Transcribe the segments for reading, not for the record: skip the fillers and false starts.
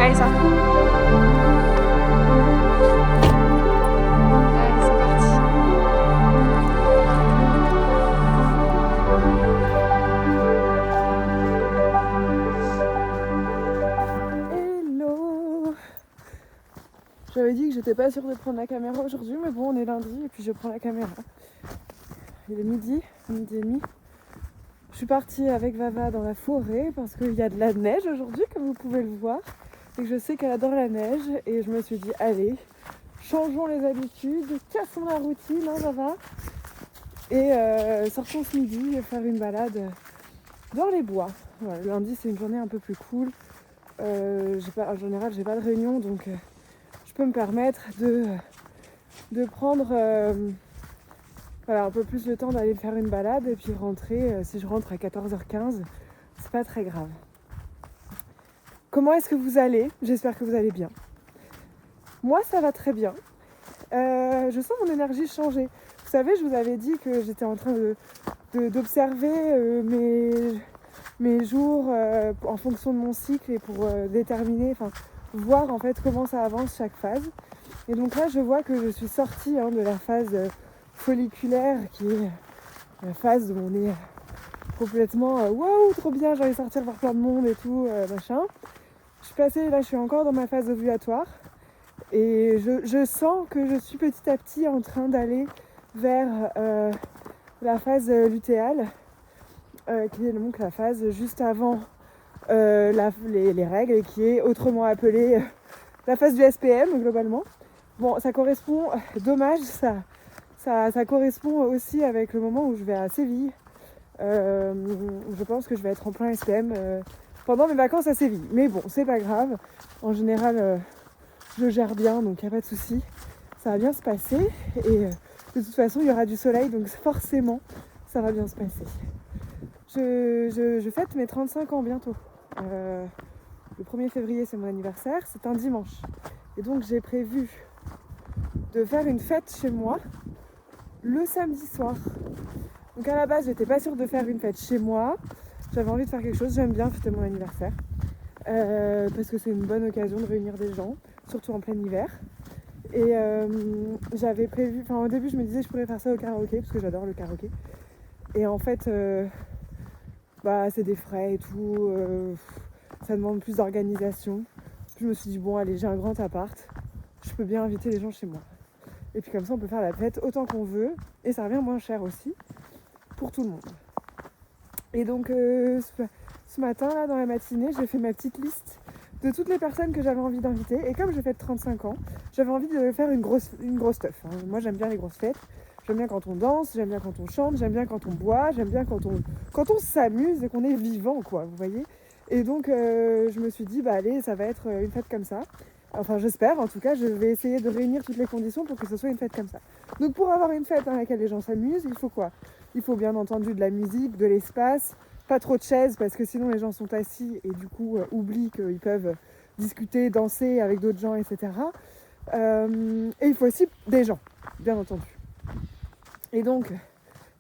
Allez, ça. Allez, c'est parti. Hello! J'avais dit que j'étais pas sûre de prendre la caméra aujourd'hui, mais bon, on est lundi et puis je prends la caméra. Il est midi et demi. Je suis partie avec Vava dans la forêt parce qu'il y a de la neige aujourd'hui, comme vous pouvez le voir. Et que je sais qu'elle adore la neige. Et je me suis dit, allez, changeons les habitudes, cassons la routine, hein, Vava. Et sortons ce midi faire une balade dans les bois. Voilà, le lundi, c'est une journée un peu plus cool. En général, j'ai pas de réunion, donc je peux me permettre de prendre un peu plus le temps d'aller faire une balade et puis rentrer. Si je rentre à 14h15, c'est pas très grave. Comment est-ce que vous allez ? J'espère que vous allez bien. Moi, ça va très bien. Je sens mon énergie changer. Vous savez, je vous avais dit que j'étais en train d'observer mes jours en fonction de mon cycle et pour déterminer, voir en fait comment ça avance chaque phase. Et donc là, je vois que je suis sortie de la phase folliculaire qui est la phase où on est complètement waouh, trop bien, j'ai envie de sortir voir plein de monde et tout, machin. Je suis passée, là je suis encore dans ma phase ovulatoire et je sens que je suis petit à petit en train d'aller vers la phase lutéale, qui est donc la phase juste avant les règles et qui est autrement appelée la phase du SPM globalement. Bon, ça correspond, dommage, ça correspond aussi avec le moment où je vais à Séville. Je pense que je vais être en plein SPM pendant mes vacances à Séville. Mais bon, c'est pas grave. En général, je gère bien, donc il n'y a pas de souci. Ça va bien se passer. Et de toute façon, il y aura du soleil, donc forcément, ça va bien se passer. Je fête mes 35 ans bientôt. Le 1er février, c'est mon anniversaire. C'est un dimanche. Et donc, j'ai prévu de faire une fête chez moi le samedi soir. Donc à la base, j'étais pas sûre de faire une fête chez moi. J'avais envie de faire quelque chose, j'aime bien fêter mon anniversaire. Parce que c'est une bonne occasion de réunir des gens, surtout en plein hiver. Et j'avais prévu, au début je me disais je pourrais faire ça au karaoké, parce que j'adore le karaoké. Et en fait, c'est des frais et tout, ça demande plus d'organisation. Puis je me suis dit bon allez, j'ai un grand appart, je peux bien inviter les gens chez moi. Et puis comme ça on peut faire la fête autant qu'on veut, et ça revient moins cher aussi, pour tout le monde. Et donc ce matin, là, dans la matinée, j'ai fait ma petite liste de toutes les personnes que j'avais envie d'inviter. Et comme je fête 35 ans, j'avais envie de faire une grosse teuf. Moi j'aime bien les grosses fêtes. J'aime bien quand on danse, j'aime bien quand on chante, j'aime bien quand on boit, j'aime bien quand on s'amuse et qu'on est vivant, quoi, vous voyez. Et donc je me suis dit, allez, ça va être une fête comme ça. Enfin j'espère, en tout cas je vais essayer de réunir toutes les conditions pour que ce soit une fête comme ça. Donc pour avoir une fête dans laquelle les gens s'amusent, il faut quoi ? Il faut bien entendu de la musique, de l'espace, pas trop de chaises parce que sinon les gens sont assis et du coup oublient qu'ils peuvent discuter, danser avec d'autres gens, etc. Et il faut aussi des gens, bien entendu. Et donc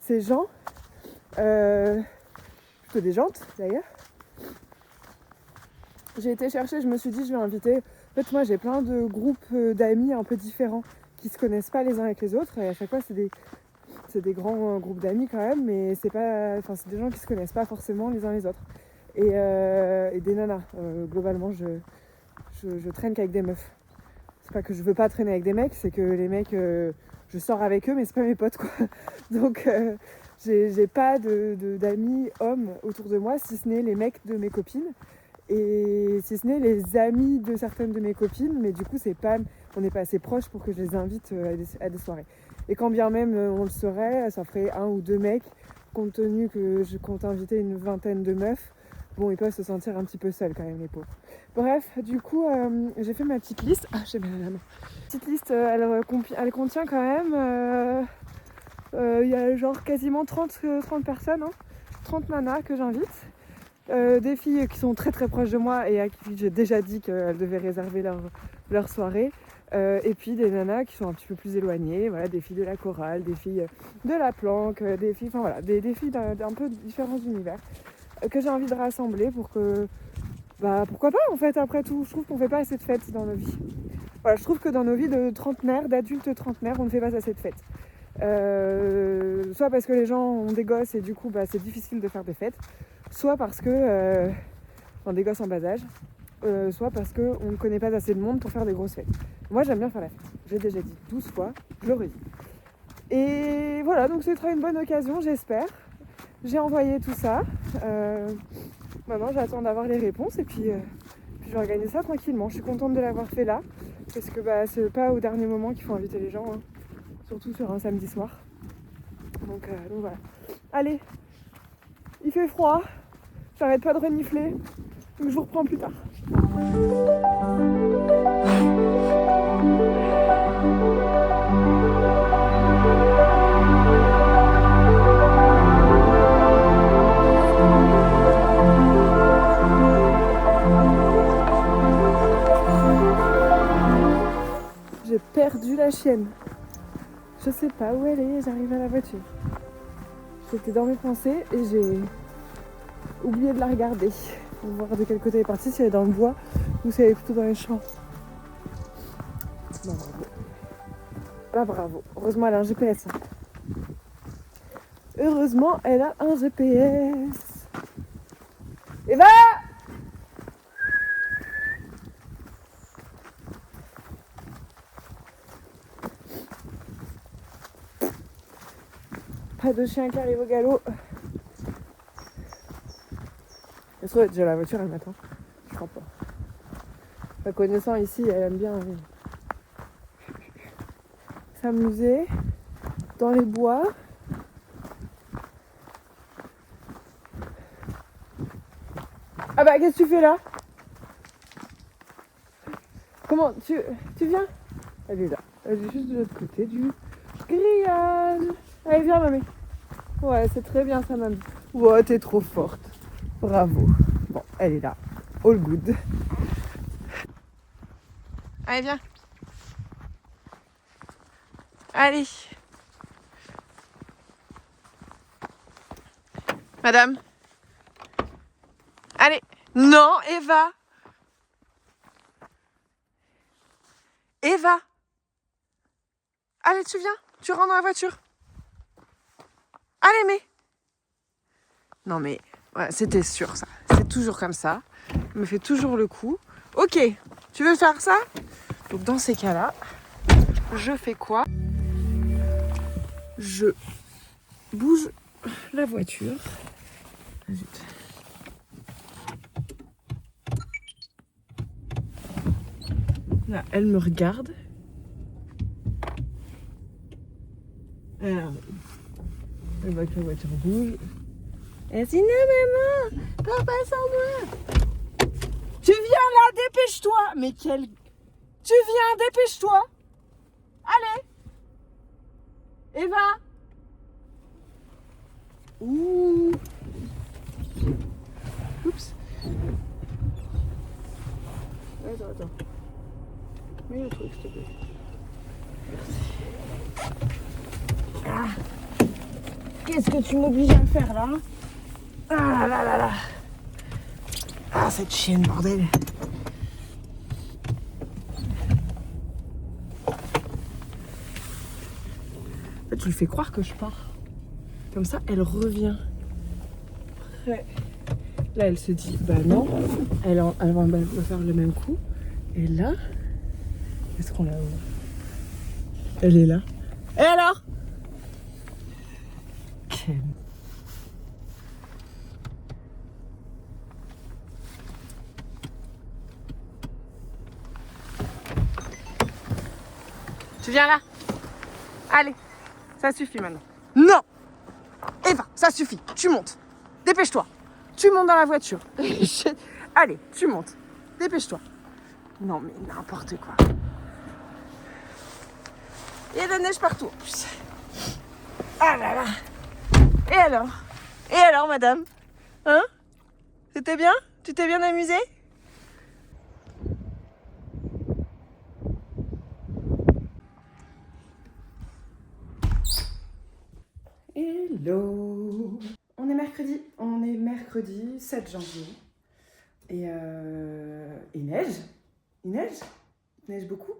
ces gens, plutôt des jantes d'ailleurs, j'ai été chercher, je me suis dit je vais inviter. En fait moi j'ai plein de groupes d'amis un peu différents qui se connaissent pas les uns avec les autres et à chaque fois c'est des grands groupes d'amis quand même, mais c'est des gens qui se connaissent pas forcément les uns les autres. Et des nanas, globalement je traîne qu'avec des meufs. C'est pas que je veux pas traîner avec des mecs, c'est que les mecs, je sors avec eux mais c'est pas mes potes quoi. Donc j'ai pas d'amis hommes autour de moi si ce n'est les mecs de mes copines. Et si ce n'est les amis de certaines de mes copines, mais du coup on n'est pas assez proches pour que je les invite à des soirées. Et quand bien même on le serait, ça ferait 1 ou 2 mecs, compte tenu que je compte inviter une vingtaine de meufs, Bon, ils peuvent se sentir un petit peu seuls quand même, les pauvres. Bref, du coup, j'ai fait ma petite liste. Ah, j'ai mal à la main. Petite liste, elle contient quand même... il y a genre quasiment 30 personnes, hein, 30 nanas que j'invite. Des filles qui sont très très proches de moi et à qui j'ai déjà dit qu'elles devaient réserver leur soirée. Et puis des nanas qui sont un petit peu plus éloignées, voilà, des filles de la chorale, des filles de la planque, des filles, enfin voilà, des filles d'un peu différents univers que j'ai envie de rassembler pour que, bah pourquoi pas en fait, après tout, je trouve qu'on fait pas assez de fêtes dans nos vies. Voilà, je trouve que dans nos vies de trentenaires, d'adultes trentenaires, on ne fait pas assez de fêtes. Soit parce que les gens ont des gosses et du coup bah, c'est difficile de faire des fêtes, soit parce que, enfin des gosses en bas âge, soit parce qu'on ne connaît pas assez de monde pour faire des grosses fêtes. Moi j'aime bien faire la fête, j'ai déjà dit 12 fois, je le redis. Et voilà, donc ce sera une bonne occasion, j'espère. J'ai envoyé tout ça. Maintenant j'attends d'avoir les réponses et puis je vais organiser ça tranquillement. Je suis contente de l'avoir fait là, parce que bah, c'est pas au dernier moment qu'il faut inviter les gens, hein. Surtout sur un samedi soir. Donc voilà. Allez, il fait froid, j'arrête pas de renifler, donc je vous reprends plus tard. J'ai perdu la chienne. Je sais pas où elle est, j'arrive à la voiture. J'étais dans mes pensées et j'ai oublié de la regarder pour voir de quel côté elle est partie, si elle est dans le bois ou si elle est plutôt dans les champs. Non, bravo. Bah bravo. Heureusement elle a un GPS. Heureusement elle a un GPS. Eva! Pas de chien qui arrive au galop. Elle se trouve déjà la voiture elle m'attend. Je crois pas. La connaissant ici, elle aime bien s'amuser dans les bois. Ah bah qu'est-ce que tu fais là? Comment tu viens? Elle est là. Elle est juste de l'autre côté du grillage. Allez viens mamie. Ouais c'est très bien ça mamie. Ouais t'es trop forte. Bravo. Bon elle est là. All good. Allez viens. Allez. Madame. Allez. Non, Eva. Eva. Allez, tu viens. Tu rentres dans la voiture. Allez, mais. Non, mais ouais, c'était sûr, ça. C'est toujours comme ça. Elle me fait toujours le coup. Ok, tu veux faire ça? Donc, dans ces cas-là, je fais quoi? Je bouge la voiture. Zut. Là, elle me regarde. Alors, elle voit que la voiture bouge. Elle dit non maman, papa sans moi. Tu viens là, dépêche-toi. Mais quel... Tu viens, dépêche-toi. Allez. Eva. Ouh. Oups. Attends. Mets le truc, s'il te plaît. Merci. Ah. Qu'est-ce que tu m'obliges à faire là? Ah là là là. Ah cette chienne, bordel. En fait, tu lui fais croire que je pars. Comme ça, elle revient. Ouais. Là, elle se dit, bah non, elle va me faire le même coup. Et là, est-ce qu'on la voit? Elle est là. Et alors? Quelle... Tu viens là? Allez, ça suffit maintenant. Non! Eva, ça suffit, tu montes. Dépêche-toi. Tu montes dans la voiture. Allez, tu montes. Dépêche-toi. Non mais n'importe quoi. Il y a de la neige partout. Ah là là. Et alors? Et alors, madame? Hein? C'était bien? Tu t'es bien amusée? Hello! On est mercredi 7 janvier. Et il neige. Il neige beaucoup.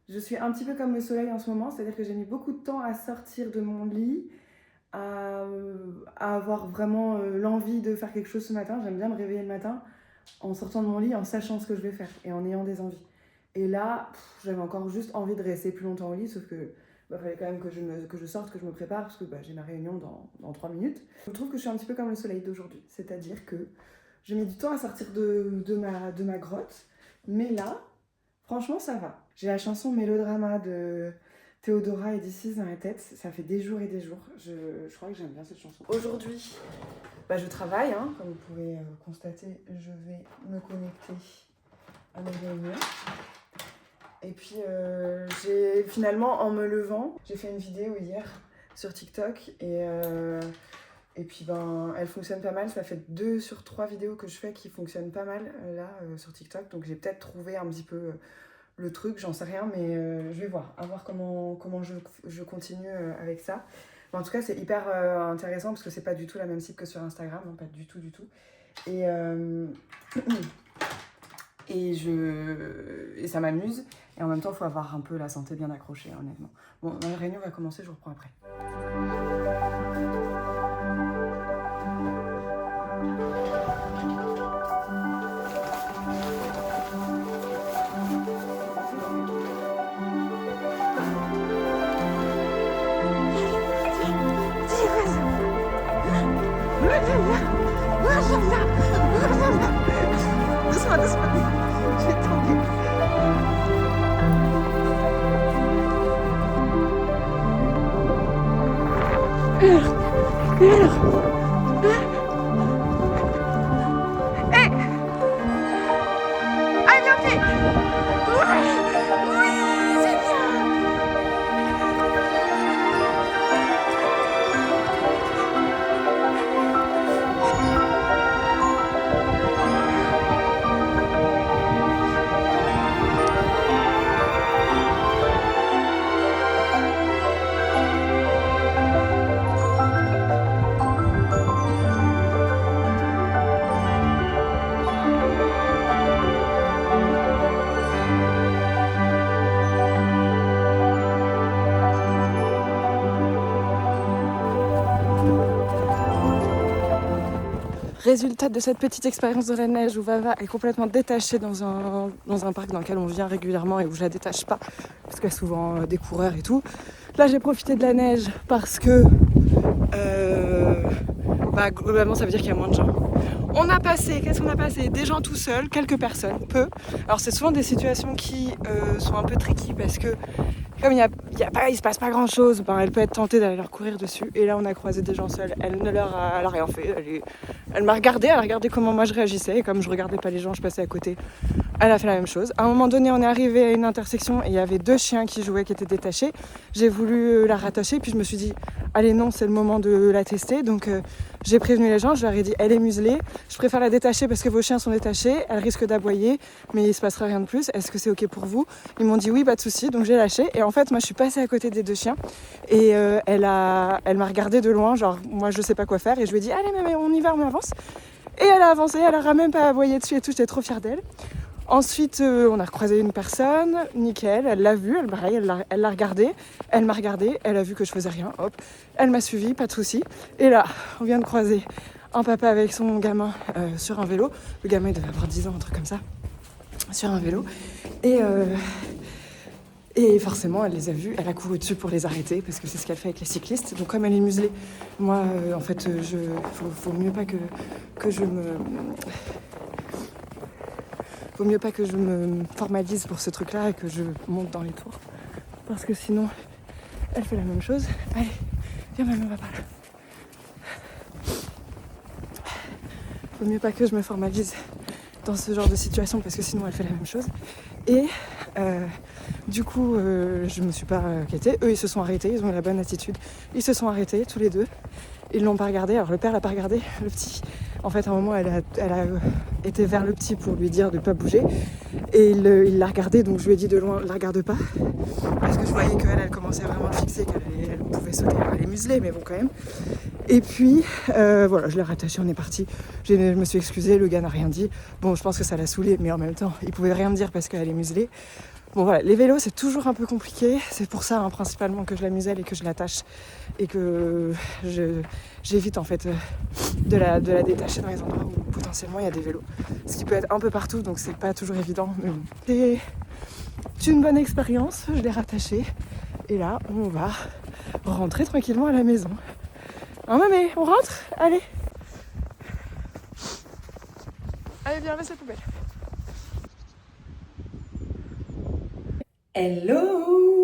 Je suis un petit peu comme le soleil en ce moment, c'est-à-dire que j'ai mis beaucoup de temps à sortir de mon lit, à avoir vraiment l'envie de faire quelque chose ce matin. J'aime bien me réveiller le matin en sortant de mon lit, en sachant ce que je vais faire et en ayant des envies. Et là, j'avais encore juste envie de rester plus longtemps au lit, sauf que fallait quand même que je sorte, que je me prépare, parce que j'ai ma réunion dans 3 minutes. Je trouve que je suis un petit peu comme le soleil d'aujourd'hui, c'est-à-dire que je mets du temps à sortir de ma grotte, mais là, franchement, ça va. J'ai la chanson Mélodrama de Théodora et This Is dans la tête. Ça fait des jours et des jours. Je crois que j'aime bien cette chanson. Aujourd'hui, je travaille, hein, comme vous pouvez constater. Je vais me connecter à mes réunions. Et puis, j'ai finalement, en me levant, j'ai fait une vidéo hier sur TikTok et puis elle fonctionne pas mal. Ça fait 2 sur 3 vidéos que je fais qui fonctionnent pas mal là sur TikTok. Donc j'ai peut-être trouvé un petit peu le truc, j'en sais rien, mais je vais voir. À voir comment je continue avec ça. Mais en tout cas, c'est hyper intéressant parce que c'est pas du tout la même cible que sur Instagram, non, pas du tout. Et ça m'amuse. Et en même temps, il faut avoir un peu la santé bien accrochée, honnêtement. Bon, la réunion va commencer, je vous reprends après. Doucement, je vais tomber. Et alors Hey, I'm okay. Oui, c'est bien. Résultat de cette petite expérience de la neige où Vava est complètement détachée dans un parc dans lequel on vient régulièrement et où je la détache pas parce qu'il y a souvent des coureurs et tout. Là j'ai profité de la neige parce que globalement ça veut dire qu'il y a moins de gens. Qu'est-ce qu'on a passé? Des gens tout seuls, quelques personnes, peu. Alors c'est souvent des situations qui sont un peu tricky parce que comme il se passe pas grand chose, elle peut être tentée d'aller leur courir dessus. Et là on a croisé des gens seuls, elle a rien fait. Elle m'a regardé, elle a regardé comment moi je réagissais. Et comme je regardais pas les gens, je passais à côté. Elle a fait la même chose. À un moment donné, on est arrivé à une intersection et il y avait 2 chiens qui jouaient, qui étaient détachés. J'ai voulu la rattacher, puis je me suis dit, allez non, c'est le moment de la tester. Donc j'ai prévenu les gens, je leur ai dit, elle est muselée. Je préfère la détacher parce que vos chiens sont détachés. Elle risque d'aboyer, mais il se passera rien de plus. Est-ce que c'est ok pour vous? Ils m'ont dit oui, pas de souci. Donc j'ai lâché. Et en fait, moi, je suis passée à côté des 2 chiens et elle m'a regardée de loin, genre moi, je sais pas quoi faire. Et je lui ai dit, allez, mais on y va, on avance. Et elle a avancé, elle a même pas aboyé dessus et tout. J'étais trop fière d'elle. Ensuite, on a recroisé une personne, nickel, elle l'a vue, elle l'a regardée, elle m'a regardée, elle a vu que je faisais rien, hop, elle m'a suivi, pas de souci. Et là, on vient de croiser un papa avec son gamin sur un vélo. Le gamin, il devait avoir 10 ans, un truc comme ça, sur un vélo. Et forcément, elle les a vus, elle a couru dessus pour les arrêter, parce que c'est ce qu'elle fait avec les cyclistes. Donc comme elle est muselée, moi, en fait, faut mieux pas que je me... Vaut mieux pas que je me formalise pour ce truc-là et que je monte dans les tours. Parce que sinon, elle fait la même chose. Allez, viens maman, on va par là. Vaut mieux pas que je me formalise dans ce genre de situation parce que sinon elle fait la même chose. Et du coup, je me suis pas inquiétée. Eux, ils se sont arrêtés, ils ont eu la bonne attitude. Ils se sont arrêtés tous les deux. Ils l'ont pas regardé. Alors le père l'a pas regardé, le petit. En fait, à un moment, elle a été vers le petit pour lui dire de pas bouger. Et il l'a regardé, donc je lui ai dit de loin, la regarde pas. Parce que je voyais qu'elle commençait à vraiment le fixer, qu'elle pouvait sauter. Elle est muselée, mais bon, quand même. Et puis, voilà, je l'ai rattaché, on est parti. Je me suis excusée, le gars n'a rien dit. Bon, je pense que ça l'a saoulé, mais en même temps, il pouvait rien me dire parce qu'elle est muselée. Bon voilà, les vélos c'est toujours un peu compliqué, c'est pour ça principalement que je la muselle et que je l'attache et que j'évite en fait de la détacher dans les endroits où potentiellement il y a des vélos. Ce qui peut être un peu partout, donc c'est pas toujours évident. Mais bon. C'est une bonne expérience, je l'ai rattachée et là on va rentrer tranquillement à la maison. Hein mamé, on rentre? Allez. Allez viens, laisse la poubelle. Hello!